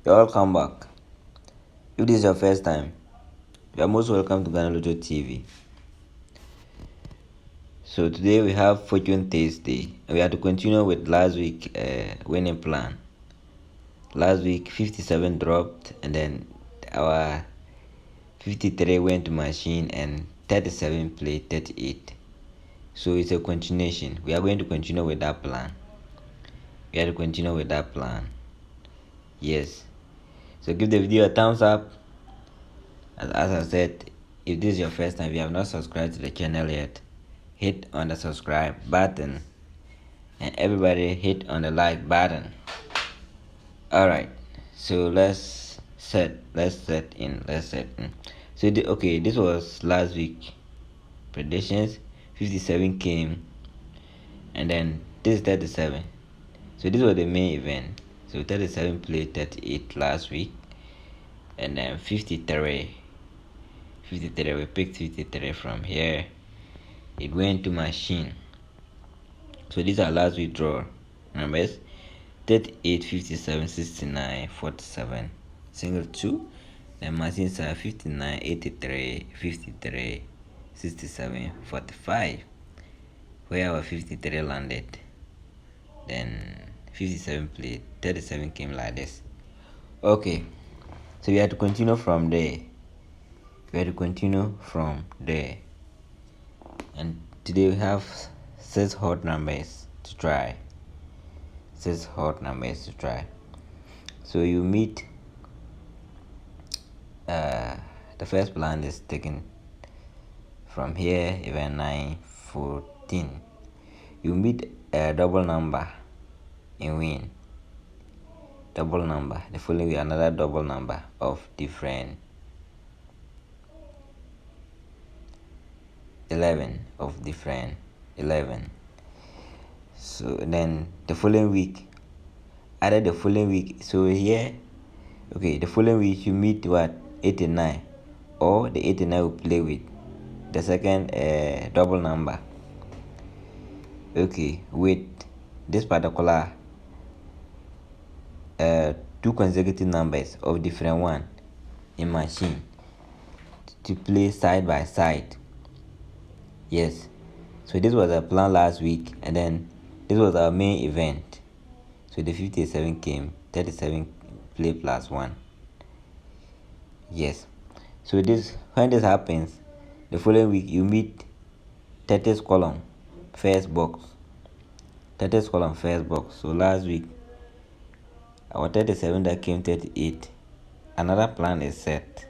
You're all come back. If this is your first time, you are most welcome to Ghana Lotto TV. So today we have Fortune Thursday. We have to continue with last week winning plan. Last week 57 dropped, and then our 53 went to machine, and 37 played 38. So it's a continuation. We are going to continue with that plan. Yes. So give the video a thumbs up. As I said, if this is your first time, if you have not subscribed to the channel yet, hit on the subscribe button, and everybody hit on the like button. Alright, so let's set in. So okay, this was last week predictions. 57 came, and then this is 37. So this was the main event. So 37 played 38 last week, and then 53 we picked 53 from here. It went to machine. So these are last week draw numbers: 38, 57, 69, 47, single 2. Then machines are 59, 83, 53, 67, 45, where our 53 landed. Then 57 played, 37 came like this. Okay, so we have to continue from there. And today we have 6 hot numbers to try. So you meet the first plan is taken from here, even 9, 14. You meet a double number in win. Double number. The following week, another double number of different 11 So then the following week, so here, okay, the following week you meet what? 89, or the 89 will play with the second double number. Okay, with this particular 2 consecutive numbers of different one in machine to play side by side. Yes, so this was a plan last week, and then this was our main event. So the 57 came, 37 play plus 1. Yes, so when this happens, the following week you meet 30th column first box. So last week our 37 that came 38. Another plan is set.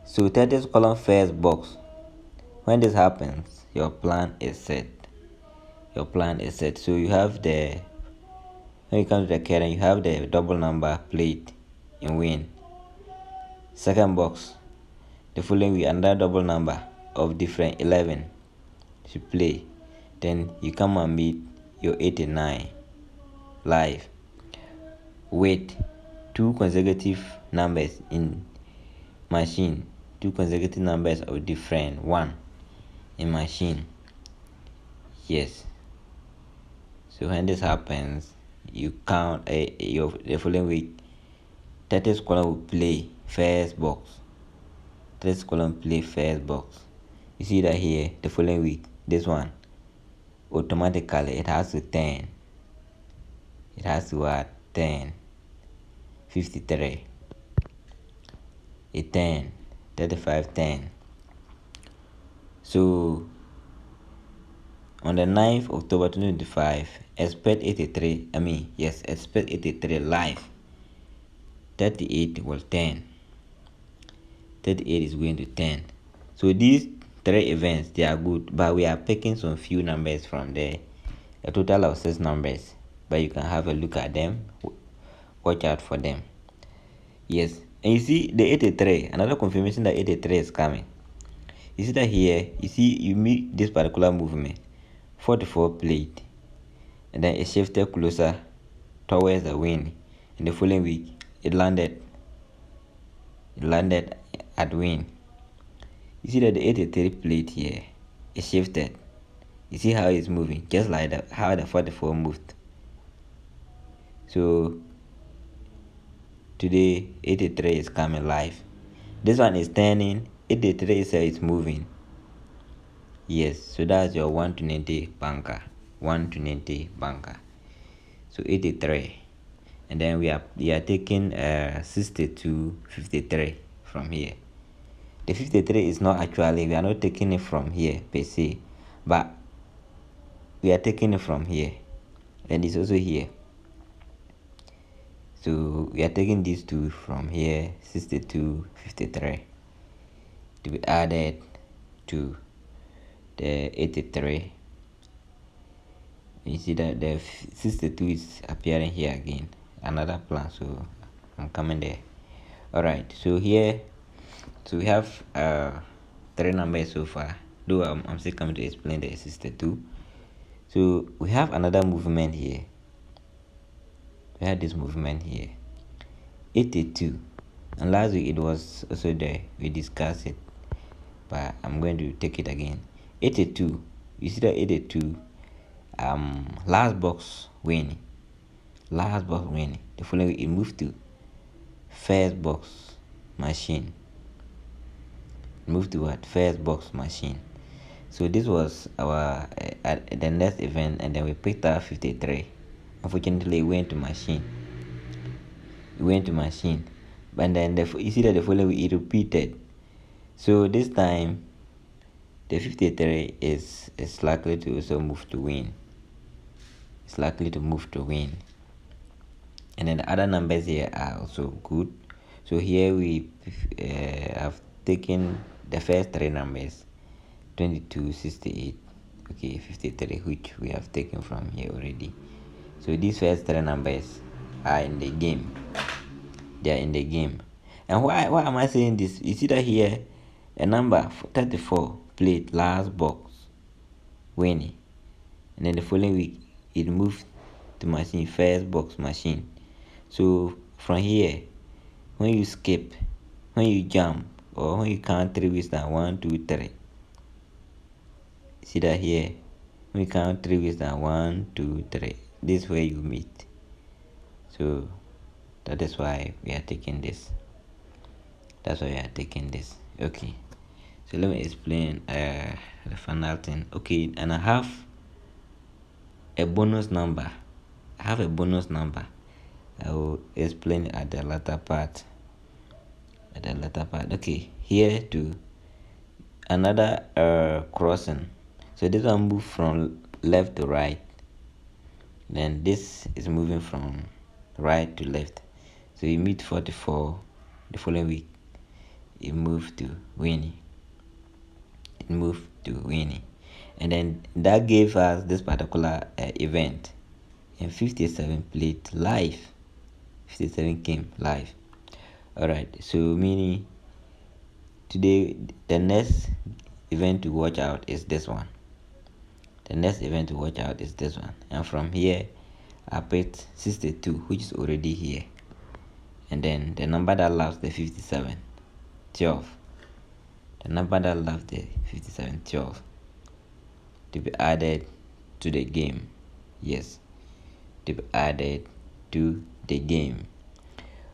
So 30th column first box. When this happens, your plan is set. So you have when you come to the current, you have the double number played in win. Second box, the following week, another double number of different 11 to play. Then you come and meet your 89 live with 2 consecutive numbers in machine. 2 consecutive numbers of different 1 in machine. Yes. So when this happens, you count the following week. 30th column will play first box. You see that here, the following week, this one, automatically it has to 10. It has to add 10. 53. A 10. 35, 10. So on the 9th October 2025, expect 83 live. 38 will 10. 38 is going to 10. So these 3 events, they are good, but we are picking some few numbers from there. A total of 6 numbers, but you can have a look at them, watch out for them. Yes, and you see the 83, another confirmation that 83 is coming. You see that here, you meet this particular movement. 44 played, and then it shifted closer towards the win. In the following week, it landed at win. You see that the 83 played here, it shifted. You see how it's moving, just like how the 44 moved. So today 83 is coming live. This one is turning. 83 is moving. Yes, so that's your 120 banker. 120 banker. So 83. And then we are taking 62.53 from here. The 53 is not actually, we are not taking it from here per se, but we are taking it from here, and it's also here. So we are taking these two from here, 62.53, to be added to the 83. You see that the 62 is appearing here again, another plan, so I'm coming there. Alright, so here, so we have 3 numbers so far, though I'm still coming to explain the 62. So we have another movement here. We had this movement here, 82, and last week it was also there, we discussed it, but I'm going to take it again. 82, you see that 82, last box winning, the following week it moved to first box machine, first box machine. So this was our the next event, and then we picked up 53. Unfortunately, it went to machine. But then you see that the following week it repeated. So this time, the 53 is likely to also move to win. It's likely to move to win. And then the other numbers here are also good. So here we have taken the first 3 numbers, 22, 68, okay, 53, which we have taken from here already. So these first 3 numbers are in the game. They are in the game. And why am I saying this? You see that here, a number 34 played last box winning, and then the following week it moved to machine, first box machine. So from here, when you skip, when you jump, or when you count 3 ways down, 1, 2, 3. See that here, when you count 3 ways down, 1, 2, 3. This is where you meet. So that is why we are taking this. Okay. So let me explain the final thing. Okay, and I have a bonus number. I will explain at the latter part. Okay, here to another crossing. So this one move from left to right. Then this is moving from right to left. So you meet 44. The following week, it moved to winning. And then that gave us this particular event. And 57 played live. 57 came live. Alright, so meaning today the next event to watch out is this one. And from here I picked 62, which is already here. And then the number that loves the 57, 12. The number that loves the 57, 12, to be added to the game. Yes, to be added to the game.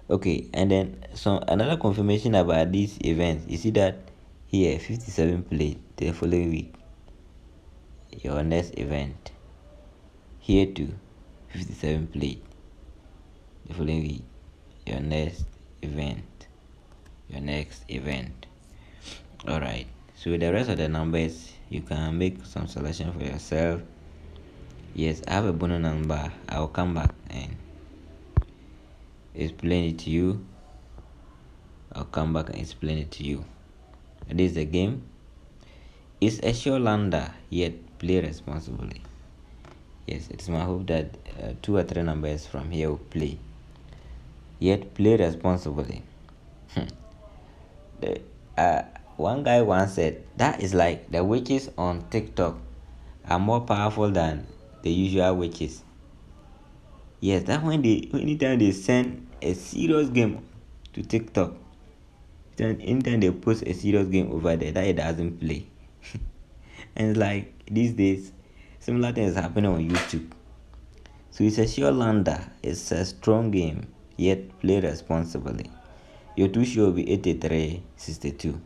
Okay, and then another confirmation about these events. You see that here 57 played the following week. Your next event. Here too, 57 played the following week. Your next event. Alright, so the rest of the numbers you can make some selection for yourself. Yes, I have a bonus number. I'll come back and explain it to you. This is the game. It's a sure lander, yet play responsibly. Yes, it's my hope that 2 or 3 numbers from here will play. Yet play responsibly. One guy once said that is like the witches on TikTok are more powerful than the usual witches. Yes, that anytime they send a serious game to TikTok, anytime they post a serious game over there, that it doesn't play. And it's like these days, similar things happening on YouTube. So it's a sure lander. It's a strong game, yet play responsibly. Your two show will be 8362.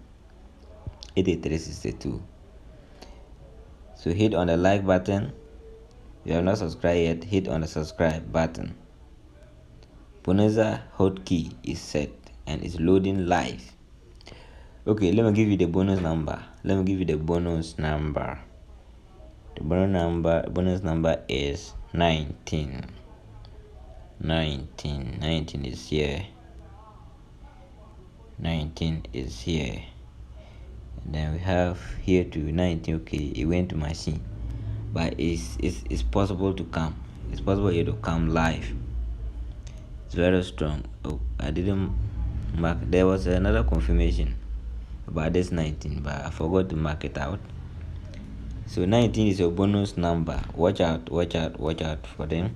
8362. So hit on the like button. If you have not subscribed yet, hit on the subscribe button. Bonanza hotkey is set and is loading live. Okay, let me give you the bonus number. The bonus number is 19. 19 is here. 19 is here. And then we have here to 19. Okay, it went to machine, but it's possible to come. It's possible here to come live. It's very strong. Oh, I didn't mark. There was another confirmation about this 19, but I forgot to mark it out. So 19 is your bonus number. Watch out for them.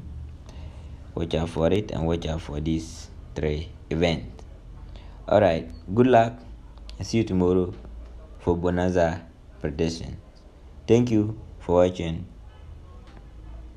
Watch out for it and watch out for these 3 events. Alright, good luck and see you tomorrow for Bonanza prediction. Thank you for watching.